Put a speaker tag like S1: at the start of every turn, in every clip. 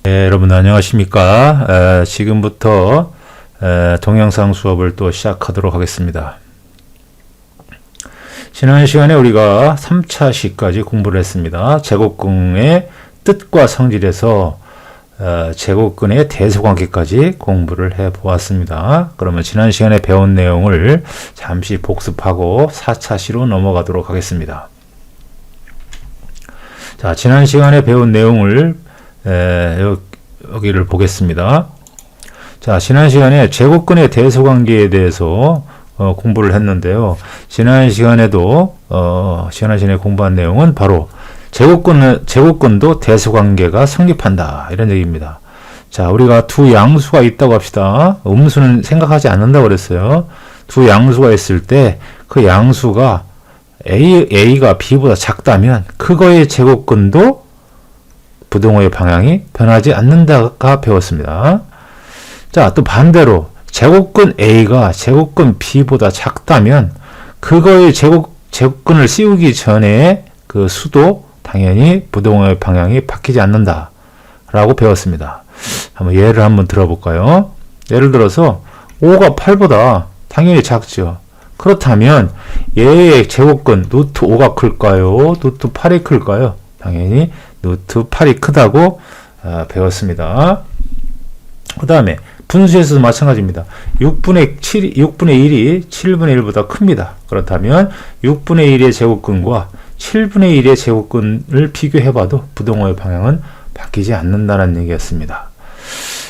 S1: 여러분 안녕하십니까. 지금부터 동영상 수업을 또 시작하도록 하겠습니다. 지난 시간에 우리가 3차 시까지 공부를 했습니다. 제곱근의 뜻과 성질에서 제곱근의 대소관계까지 공부를 해보았습니다. 그러면 지난 시간에 배운 내용을 잠시 복습하고 4차 시로 넘어가도록 하겠습니다. 자, 지난 시간에 배운 내용을 여기를 보겠습니다. 자, 지난 시간에 제곱근의 대소관계에 대해서 공부를 했는데요. 지난 시간에도 지난 시간에 공부한 내용은 바로 제곱근도 대소관계가 성립한다, 이런 얘기입니다. 자, 우리가 두 양수가 있다고 합시다. 음수는 생각하지 않는다고 그랬어요. 두 양수가 있을 때 그 양수가 A가 B보다 작다면 그거의 제곱근도 부동호의 방향이 변하지 않는다가 배웠습니다. 자, 또 반대로 제곱근 A가 제곱근 B보다 작다면 그거의 제곱근을 씌우기 전에 그 수도 당연히 부동호의 방향이 바뀌지 않는다 라고 배웠습니다. 예를 한번 들어볼까요? 예를 들어서 5가 8보다 당연히 작죠. 그렇다면 얘의 제곱근 루트 5가 클까요? 루트 8이 클까요? 당연히 루트 8이 크다고 배웠습니다. 그 다음에 분수에서도 마찬가지입니다. 6분의 1이 7분의 1보다 큽니다. 그렇다면 6분의 1의 제곱근과 7분의 1의 제곱근을 비교해봐도 부동호의 방향은 바뀌지 않는다는 얘기였습니다.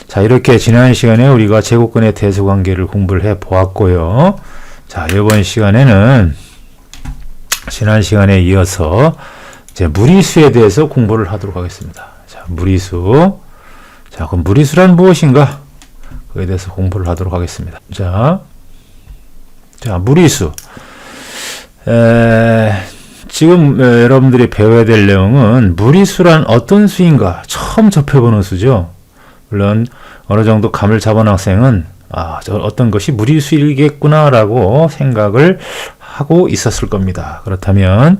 S1: 자, 이렇게 지난 시간에 우리가 제곱근의 대소관계를 공부를 해보았고요. 자, 이번 시간에는 지난 시간에 이어서 이제 무리수에 대해서 공부를 하도록 하겠습니다. 자, 무리수. 자, 그럼 무리수란 무엇인가? 그에 대해서 공부를 하도록 하겠습니다. 자, 무리수. 지금 여러분들이 배워야 될 내용은 무리수란 어떤 수인가? 처음 접해보는 수죠. 물론 어느 정도 감을 잡은 학생은 어떤 것이 무리수이겠구나라고 생각을 하고 있었을 겁니다. 그렇다면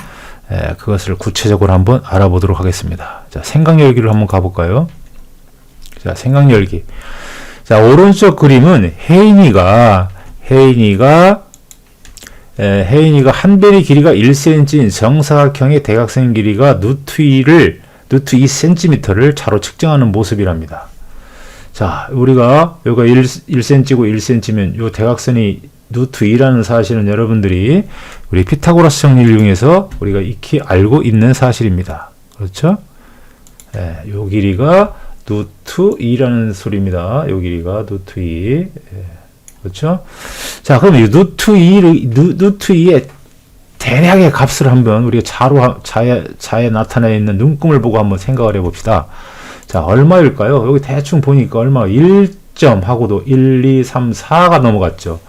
S1: 그것을 구체적으로 한번 알아보도록 하겠습니다. 자, 생각열기를 한번 가볼까요? 자, 생각열기. 자, 오른쪽 그림은 혜인이가 한 변의 길이가 1cm인 정사각형의 대각선 길이가 루트 2cm를 자로 측정하는 모습이랍니다. 자, 우리가 여기가 1cm고 1cm면 요 대각선이 루트 2라는 사실은 여러분들이 우리 피타고라스 정리를 이용해서 우리가 익히 알고 있는 사실입니다. 그렇죠? 요 길이가 루트 2라는 소리입니다. 요 길이가 루트 2. 그렇죠? 자, 그럼 이 루트 2의 대략의 값을 한번 우리가 자에 나타나 있는 눈금을 보고 한번 생각을 해봅시다. 자, 얼마일까요? 여기 대충 보니까 얼마 1점 하고도 1, 2, 3, 4가 넘어갔죠.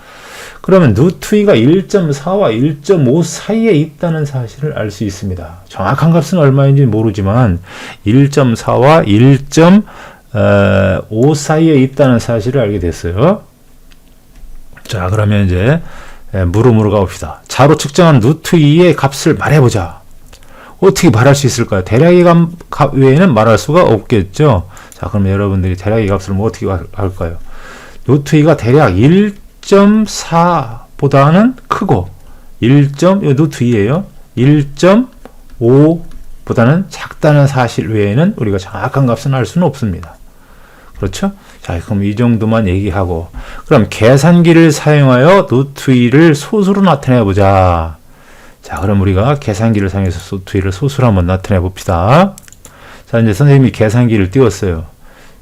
S1: 그러면 루트 2가 1.4와 1.5 사이에 있다는 사실을 알 수 있습니다. 정확한 값은 얼마인지 모르지만 1.4와 1.5 사이에 있다는 사실을 알게 됐어요. 자, 그러면 이제 물음으로 가봅시다. 자로 측정한 루트 2의 값을 말해보자. 어떻게 말할 수 있을까요? 대략의 값 외에는 말할 수가 없겠죠. 자, 그럼 여러분들이 대략의 값을 어떻게 할까요? 루트 2가 대략 1.4보다는 크고 루트 2예요. 1.5보다는 작다는 사실 외에는 우리가 정확한 값은 알 수는 없습니다. 그렇죠? 자, 그럼 이 정도만 얘기하고, 그럼 계산기를 사용하여 루트 2를 소수로 나타내 보자. 자, 그럼 우리가 계산기를 사용해서 루트 2를 소수로 한번 나타내 봅시다. 자, 이제 선생님이 계산기를 띄웠어요.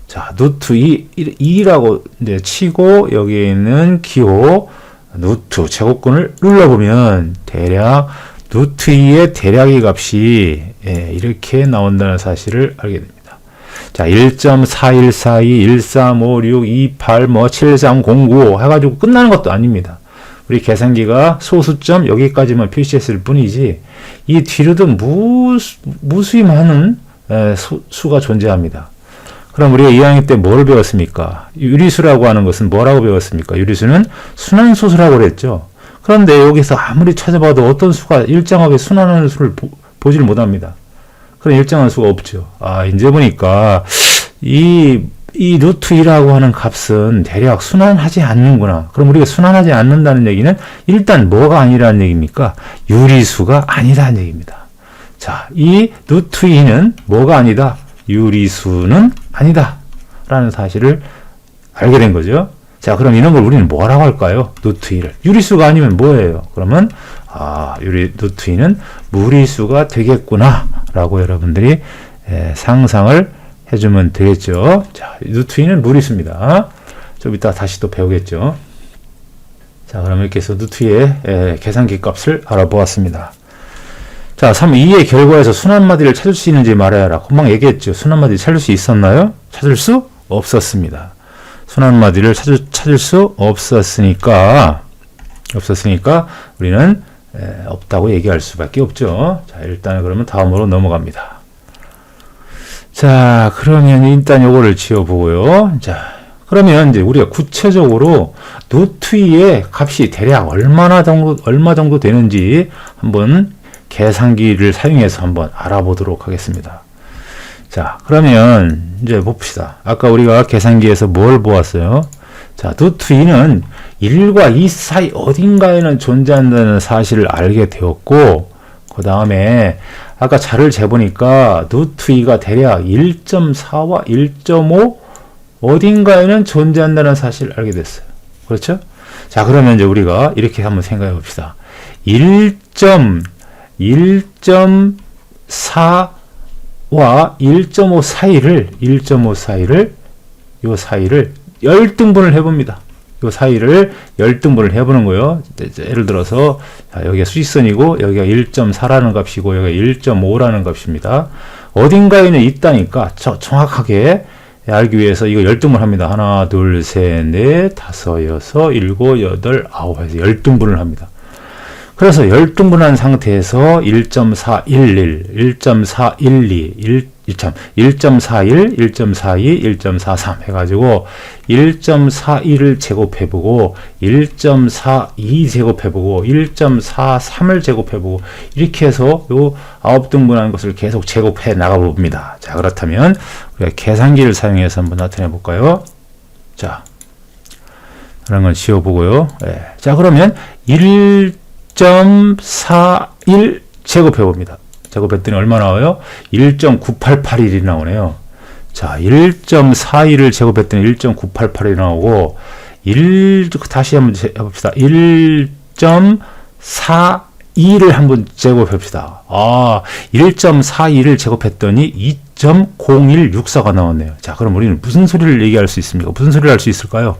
S1: 자, 루트 2라고 이제 치고 여기에 있는 기호 루트 제곱근을 눌러보면 대략 루트 2의 대략의 값이 이렇게 나온다는 사실을 알게 됩니다. 자, 1.4142, 1356, 28, 7309 해가지고 끝나는 것도 아닙니다. 우리 계산기가 소수점 여기까지만 표시했을 뿐이지 이 뒤로도 무수히 많은 수가 존재합니다. 그럼 우리가 2학년 때 뭘 배웠습니까? 유리수라고 하는 것은 뭐라고 배웠습니까? 유리수는 순환소수라고 그랬죠. 그런데 여기서 아무리 찾아봐도 어떤 수가 일정하게 순환하는 수를 보질 못합니다. 그런 일정한 수가 없죠. 이제 보니까 이 루트 2라고 하는 값은 대략 순환하지 않는구나. 그럼 우리가 순환하지 않는다는 얘기는 일단 뭐가 아니라는 얘기입니까? 유리수가 아니라는 얘기입니다. 자, 이 루트 2는 뭐가 아니다? 유리수는 아니다. 라는 사실을 알게 된 거죠. 자, 그럼 이런 걸 우리는 뭐라고 할까요? 루트 2를. 유리수가 아니면 뭐예요? 그러면, 루트 2는 무리수가 되겠구나. 라고 여러분들이 상상을 해주면 되겠죠. 자, 루트 2는 무리수입니다. 좀 이따 다시 또 배우겠죠. 자, 그럼 이렇게 해서 루트 2의 계산기 값을 알아보았습니다. 자, 2의 결과에서 순환마디를 찾을 수 있는지 말아야 하라. 금방 얘기했죠. 순환마디 찾을 수 있었나요? 찾을 수 없었습니다. 순환마디를 찾을 수 없었으니까 우리는 없다고 얘기할 수밖에 없죠. 자, 일단 그러면 다음으로 넘어갑니다. 자, 그러면 일단 요거를 지워보고요. 자, 그러면 이제 우리가 구체적으로 루트 2의 값이 대략 얼마 정도 되는지 한번 계산기를 사용해서 한번 알아보도록 하겠습니다. 자, 그러면 이제 봅시다. 아까 우리가 계산기에서 뭘 보았어요? 자, 루트 2는 1과 2 사이 어딘가에는 존재한다는 사실을 알게 되었고, 그 다음에 아까 자를 재보니까 루트 2가 대략 1.4와 1.5 어딘가에는 존재한다는 사실을 알게 됐어요. 그렇죠? 자, 그러면 이제 우리가 이렇게 한번 생각해 봅시다. 1.4와 1.5 사이를 요 사이를 열등분을 해봅니다. 요 사이를 열등분을 해보는 거예요. 예를 들어서 여기가 수직선이고 여기가 1.4라는 값이고 여기가 1.5라는 값입니다. 어딘가에는 있다니까 정확하게 알기 위해서 이거 열등분 합니다. 하나, 둘, 셋, 넷, 다섯, 여섯, 일곱, 여덟, 아홉 해서 열등분을 합니다. 그래서 열등분한 상태에서 1.411, 1.412, 1.41, 1.42, 1.43 해가지고 1.41을 제곱해보고 1.42 제곱해보고 1.43을 제곱해보고 이렇게 해서 요 9등분한 것을 계속 제곱해 나가봅니다. 자, 그렇다면 우리가 계산기를 사용해서 한번 나타내 볼까요? 자, 그런 걸 지워보고요. 네. 자, 그러면 1.41 제곱해 봅니다. 제곱했더니 얼마 나와요? 1.9881이 나오네요. 자, 1.41을 제곱했더니 1.988이 나오고, 다시 한번 해봅시다. 1.42를 한번 제곱해봅시다. 1.42를 제곱했더니 2.0164가 나왔네요. 자, 그럼 우리는 무슨 소리를 얘기할 수 있습니까? 무슨 소리를 할 수 있을까요?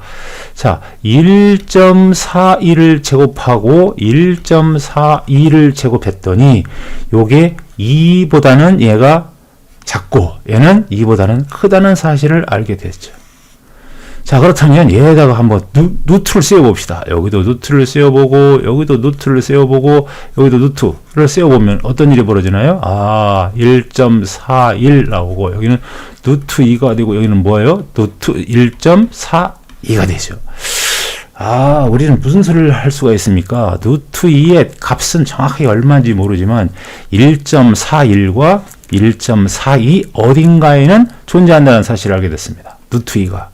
S1: 자, 1.41을 제곱하고 1.42를 제곱했더니 요게 2보다는 얘가 작고 얘는 2보다는 크다는 사실을 알게 됐죠. 자, 그렇다면 얘에다가 한번 루트를 세워봅시다. 여기도 루트를 세워보고 여기도 루트를 세워보고 여기도 루트를 세워보면 어떤 일이 벌어지나요? 1.41 나오고 여기는 루트 2가 되고 여기는 뭐예요? 루트 1.42가 되죠. 우리는 무슨 소리를 할 수가 있습니까? 루트 2의 값은 정확하게 얼마인지 모르지만 1.41과 1.42 어딘가에는 존재한다는 사실을 알게 됐습니다. 루트 2가.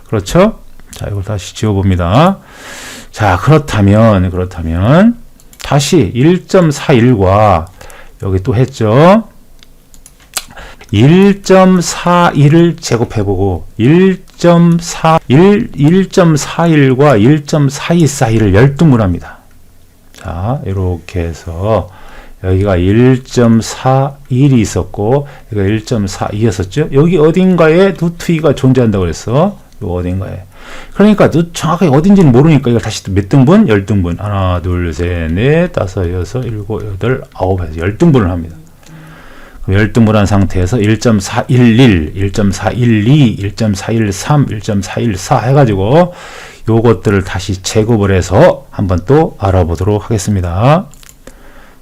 S1: 그렇죠? 자, 이걸 다시 지워봅니다. 자, 그렇다면 다시 1.41과 여기 또 했죠. 1.41을 제곱해보고 1.41과 1.42 사이를 열등분합니다. 자, 이렇게 해서 여기가 1.41이 있었고 여기가 1.42였었죠. 여기 어딘가에 루트 2가 존재한다고 그랬어. 요 어딘가에. 그러니까 정확하게 어딘지는 모르니까 이걸 다시 몇 등분? 열등분. 하나, 둘, 셋, 넷, 다섯, 여섯, 일곱, 여덟, 아홉 해서 열등분을 합니다. 열등분한 상태에서 1.411, 1.412, 1.413, 1.414 해가지고 요것들을 다시 제곱을 해서 한번 또 알아보도록 하겠습니다.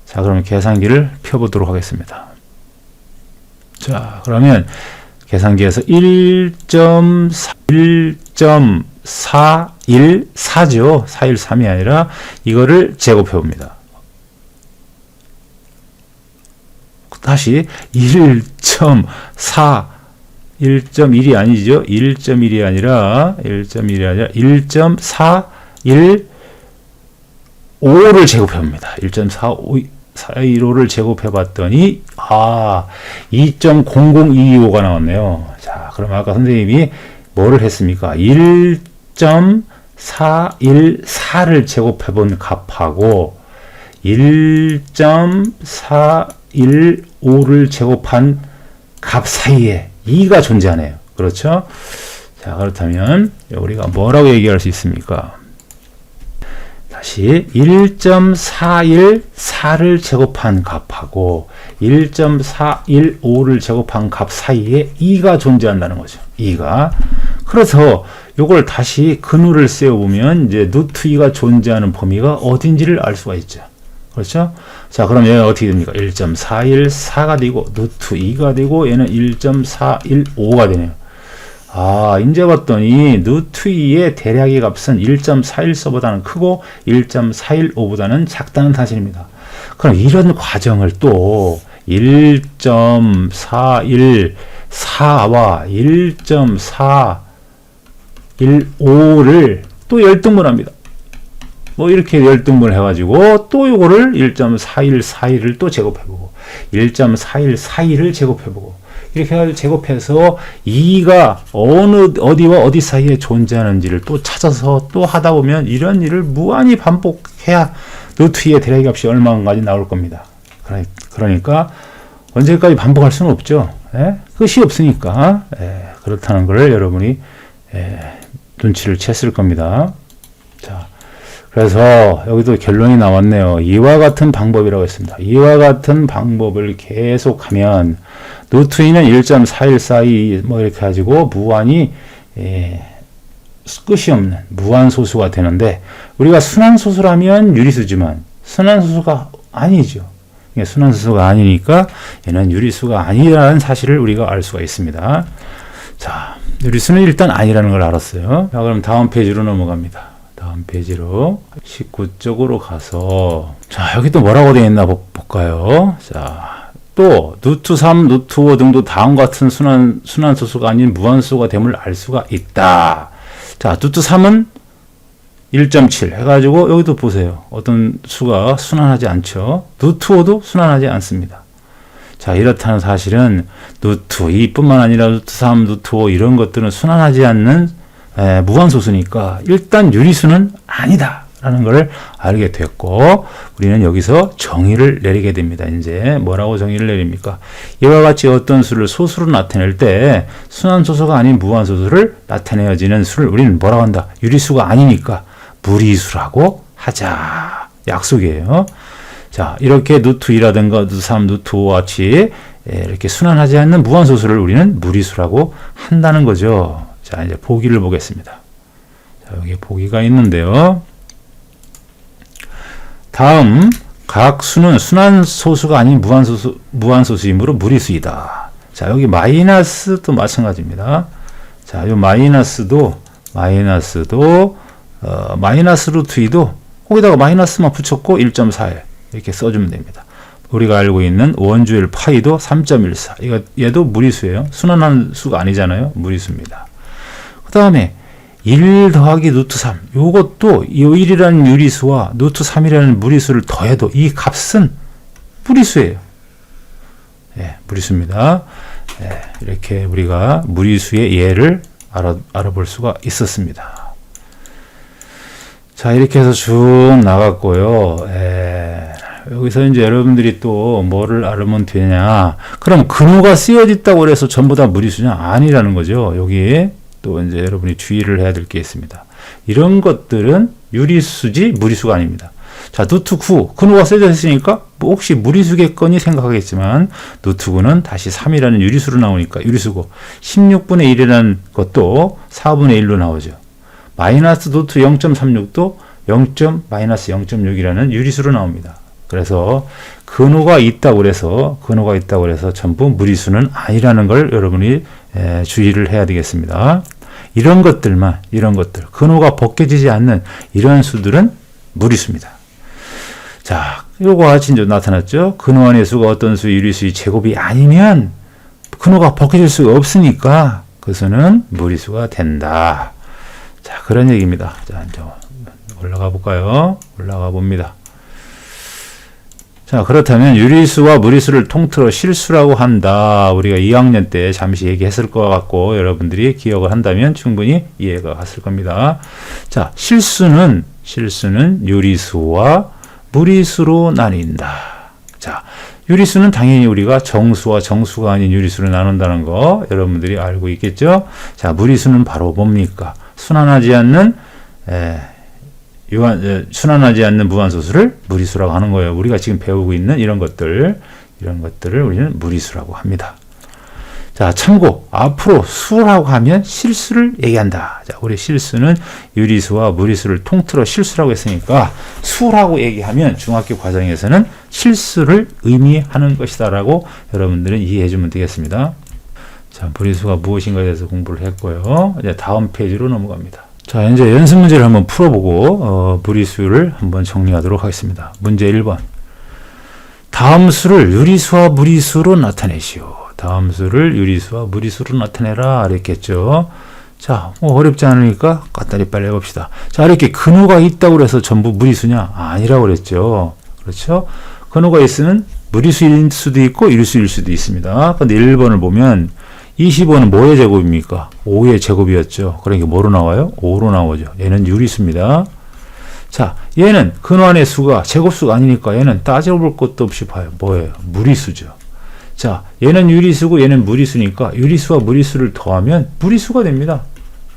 S1: 자, 그러면 계산기를 펴보도록 하겠습니다. 자, 그러면 계산기에서 1.414죠. 413이 아니라 이거를 제곱해 봅니다. 다시 1.41 1.1이 아니죠. 1.1이 아니라 1.415를 제곱해봅니다. 1.415를 제곱해봤더니 2.00225가 나왔네요. 자, 그럼 아까 선생님이 뭐를 했습니까? 1.414를 제곱해본 값하고 1.415를 제곱한 값 사이에 2가 존재하네요. 그렇죠? 자, 그렇다면 우리가 뭐라고 얘기할 수 있습니까? 다시 1.414를 제곱한 값하고 1.415를 제곱한 값 사이에 2가 존재한다는 거죠. 2가. 그래서 이걸 다시 근우를 세워보면 이제 루트 2가 존재하는 범위가 어딘지를 알 수가 있죠. 그렇죠? 자, 그럼 얘는 어떻게 됩니까? 1.414가 되고 루트 2가 되고 얘는 1.415가 되네요. 이제 봤더니 루트 2의 대략의 값은 1.414보다는 크고 1.415보다는 작다는 사실입니다. 그럼 이런 과정을 또 1.414와 1.415를 또 열등분합니다. 뭐 이렇게 열등분을 해가지고 또 요거를 1.4141을 또 제곱해보고 1.4142를 제곱해보고 이렇게 해가지고 제곱해서 2가 어디와 어디 사이에 존재하는지를 또 찾아서 또 하다 보면 이런 일을 무한히 반복해야 루트 2의 대략 값이 얼마까지 나올 겁니다. 그러니까 언제까지 반복할 수는 없죠. 끝이 없으니까. 그렇다는 걸 여러분이 눈치를 챘을 겁니다. 자, 그래서 여기도 결론이 나왔네요. 이와 같은 방법이라고 했습니다. 이와 같은 방법을 계속하면 루트 2는 1.4142 뭐 이렇게 가지고 무한히 끝이 없는 무한소수가 되는데 우리가 순환소수라면 유리수지만 순환소수가 아니죠. 순환소수가 아니니까 얘는 유리수가 아니라는 사실을 우리가 알 수가 있습니다. 자, 유리수는 일단 아니라는 걸 알았어요. 자, 그럼 다음 페이지로 넘어갑니다. 다음 페이지로 19쪽으로 가서 자, 여기 또 뭐라고 되어 있나 볼까요? 자, 또 루트 3, 루트 5 등도 다음과 같은 순환소수가 아닌 무한소수가 됨을 알 수가 있다. 자, 루트 3은 1.7 해가지고 여기도 보세요. 어떤 수가 순환하지 않죠. 루트 5도 순환하지 않습니다. 자, 이렇다는 사실은 루트 2뿐만 아니라 루트 3, 루트 5 이런 것들은 순환하지 않는 무한소수니까 일단 유리수는 아니다 라는 걸 알게 됐고 우리는 여기서 정의를 내리게 됩니다. 이제 뭐라고 정의를 내립니까? 이와 같이 어떤 수를 소수로 나타낼 때 순환소수가 아닌 무한소수를 나타내어지는 수를 우리는 뭐라고 한다? 유리수가 아니니까 무리수라고 하자. 약속이에요. 자, 이렇게 루트 2라든가 루트 3, 루트 5와 같이 이렇게 순환하지 않는 무한소수를 우리는 무리수라고 한다는 거죠. 자, 이제 보기를 보겠습니다. 자, 여기 보기가 있는데요. 다음 각 수는 순환소수가 아닌 무한소수이므로 무리수이다. 자, 여기 마이너스도 마찬가지입니다. 자, 이 마이너스 루트 2도 거기다가 마이너스만 붙였고 1.41 이렇게 써주면 됩니다. 우리가 알고 있는 원주율 파이도 3.14 얘도 무리수예요. 순환한 수가 아니잖아요. 무리수입니다. 그 다음에 1 더하기 루트 3 요것도 이 1이라는 유리수와 루트 3이라는 무리수를 더해도 이 값은 무리수예요. 무리수입니다. 이렇게 우리가 무리수의 예를 알아볼 수가 있었습니다. 자, 이렇게 해서 쭉 나갔고요. 여기서 이제 여러분들이 또 뭐를 알으면 되냐? 그럼 근호가 쓰여졌다고 해서 전부 다 무리수냐? 아니라는 거죠. 여기 또 이제 여러분이 주의를 해야 될 게 있습니다. 이런 것들은 유리수지 무리수가 아닙니다. 자, 루트 9 근호가 쓰여져 있으니까 뭐 혹시 무리수겠거니 생각하겠지만 루트 9는 다시 3이라는 유리수로 나오니까 유리수고 16분의 1이라는 것도 4분의 1로 나오죠. 마이너스 루트 0.36도 마이너스 0.6이라는 유리수로 나옵니다. 그래서 근호가 있다고 그래서 전부 무리수는 아니라는 걸 여러분이 주의를 해야 되겠습니다. 이런 것들 근호가 벗겨지지 않는 이런 수들은 무리수입니다. 자, 요거 같이 이제 나타났죠. 근호 안의 수가 어떤 수 유리수의 제곱이 아니면 근호가 벗겨질 수가 없으니까 그 수는 무리수가 된다. 자, 그런 얘기입니다. 자, 이제 올라가 볼까요? 올라가 봅니다. 자, 그렇다면 유리수와 무리수를 통틀어 실수라고 한다. 우리가 2학년 때 잠시 얘기했을 것 같고 여러분들이 기억을 한다면 충분히 이해가 갔을 겁니다. 자, 실수는 유리수와 무리수로 나뉜다. 자, 유리수는 당연히 우리가 정수와 정수가 아닌 유리수로 나눈다는 거 여러분들이 알고 있겠죠? 자, 무리수는 바로 뭡니까? 순환하지 않는 무한소수를 무리수라고 하는 거예요. 우리가 지금 배우고 있는 이런 것들을 우리는 무리수라고 합니다. 자, 참고 앞으로 수라고 하면 실수를 얘기한다. 자, 우리 실수는 유리수와 무리수를 통틀어 실수라고 했으니까 수라고 얘기하면 중학교 과정에서는 실수를 의미하는 것이다라고 여러분들은 이해해 주면 되겠습니다. 자, 무리수가 무엇인가에 대해서 공부를 했고요. 이제 다음 페이지로 넘어갑니다. 자, 이제 연습 문제를 한번 풀어보고 무리수를 한번 정리하도록 하겠습니다. 문제 1번. 다음 수를 유리수와 무리수로 나타내시오. 다음 수를 유리수와 무리수로 나타내라 이랬겠죠. 자, 어렵지 않으니까 까다리 빨리 해봅시다. 자, 이렇게 근호가 있다고 해서 전부 무리수냐? 아니라고 그랬죠. 그렇죠? 근호가 있으면 무리수일 수도 있고 유리수일 수도 있습니다. 근데 1번을 보면 25는 뭐의 제곱입니까? 5의 제곱이었죠. 그러니까 뭐로 나와요? 5로 나오죠. 얘는 유리수입니다. 자, 얘는 근호 안의 수가 제곱수가 아니니까 얘는 따져볼 것도 없이 봐요. 뭐예요? 무리수죠. 자, 얘는 유리수고 얘는 무리수니까 유리수와 무리수를 더하면 무리수가 됩니다.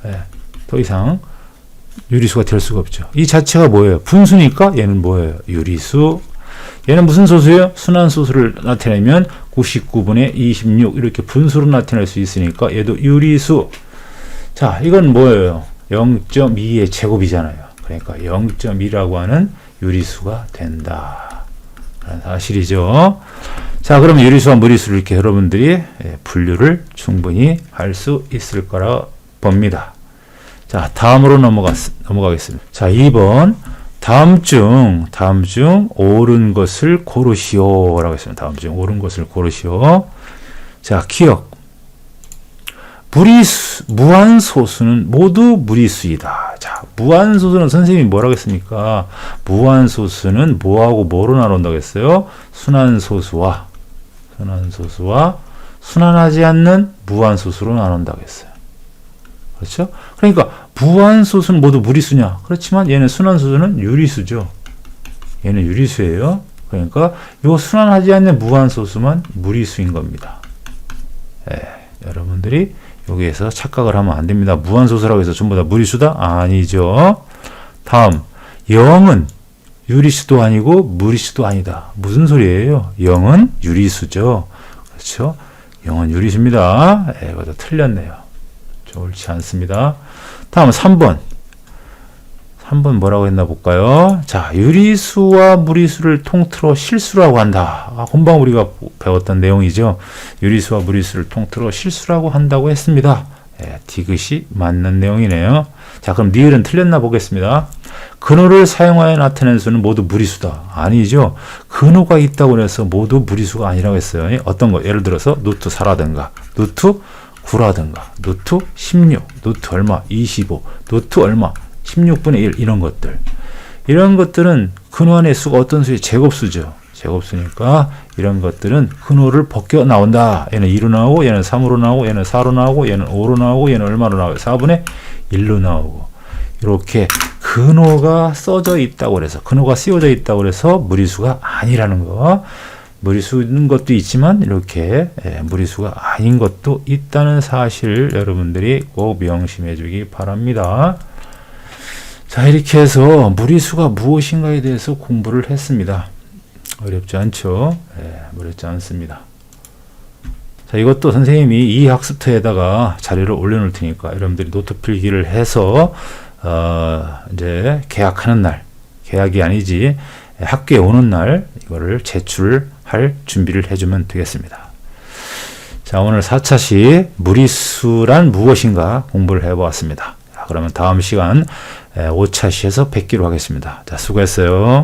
S1: 예, 더 이상 유리수가 될 수가 없죠. 이 자체가 뭐예요? 분수니까 얘는 뭐예요? 유리수. 얘는 무슨 소수예요? 순환소수를 나타내면 99분의 26 이렇게 분수로 나타낼 수 있으니까 얘도 유리수. 자, 이건 뭐예요? 0.2의 제곱이잖아요. 그러니까 0.2라고 하는 유리수가 된다. 그런 사실이죠. 자, 그럼 유리수와 무리수를 이렇게 여러분들이 분류를 충분히 할 수 있을 거라 봅니다. 자, 다음으로 넘어가겠습니다. 자, 2번. 다음 중 옳은 것을 고르시오 라고 했습니다. 다음 중 옳은 것을 고르시오. 자, 기억. 무한소수는 모두 무리수이다. 자, 무한소수는 선생님이 뭐라고 했습니까? 무한소수는 뭐하고 뭐로 나눈다고 했어요? 순환소수와 순환하지 않는 무한소수로 나눈다고 했어요. 그렇죠? 그러니까 무한소수는 모두 무리수냐? 그렇지만 얘는 순환소수는 유리수죠. 얘는 유리수예요. 그러니까 이 순환하지 않는 무한소수만 무리수인 겁니다. 여러분들이 여기에서 착각을 하면 안 됩니다. 무한소수라고 해서 전부 다 무리수다? 아니죠. 다음, 0은 유리수도 아니고 무리수도 아니다. 무슨 소리예요? 0은 유리수죠. 그렇죠? 0은 유리수입니다. 이것도 틀렸네요. 옳지 않습니다. 다음 3번. 3번 뭐라고 했나 볼까요? 자, 유리수와 무리수를 통틀어 실수라고 한다. 금방 우리가 배웠던 내용이죠. 유리수와 무리수를 통틀어 실수라고 한다고 했습니다. 디귿이 맞는 내용이네요. 자, 그럼 니을은 틀렸나 보겠습니다. 근호를 사용하여 나타낸 수는 모두 무리수다. 아니죠. 근호가 있다고 해서 모두 무리수가 아니라고 했어요. 어떤 거? 예를 들어서 루트 4라든가 루트 9라든가 루트 16, 루트 얼마? 25, 루트 얼마? 16분의 1 이런 것들은 근호 안의 수가 어떤 수의 제곱수죠. 제곱수니까 이런 것들은 근호를 벗겨 나온다. 얘는 2로 나오고 얘는 3으로 나오고 얘는 4로 나오고 얘는 5로 나오고 얘는 얼마로 나오고 4분의 1로 나오고 이렇게 근호가 써져 있다고 그래서 근호가 씌워져 있다고 그래서 무리수가 아니라는 거. 무리수인 것도 있지만 이렇게 무리수가 아닌 것도 있다는 사실 여러분들이 꼭 명심해 주기 바랍니다. 자, 이렇게 해서 무리수가 무엇인가에 대해서 공부를 했습니다. 어렵지 않죠? 어렵지 않습니다. 자, 이것도 선생님이 이 학습터에다가 자료를 올려놓을 테니까 여러분들이 노트 필기를 해서 이제 개학하는 날, 개학이 아니지 학교에 오는 날 이거를 제출할 준비를 해주면 되겠습니다. 자, 오늘 4차시 무리수란 무엇인가 공부를 해보았습니다. 자, 그러면 다음 시간 5차시에서 뵙기로 하겠습니다. 자, 수고했어요.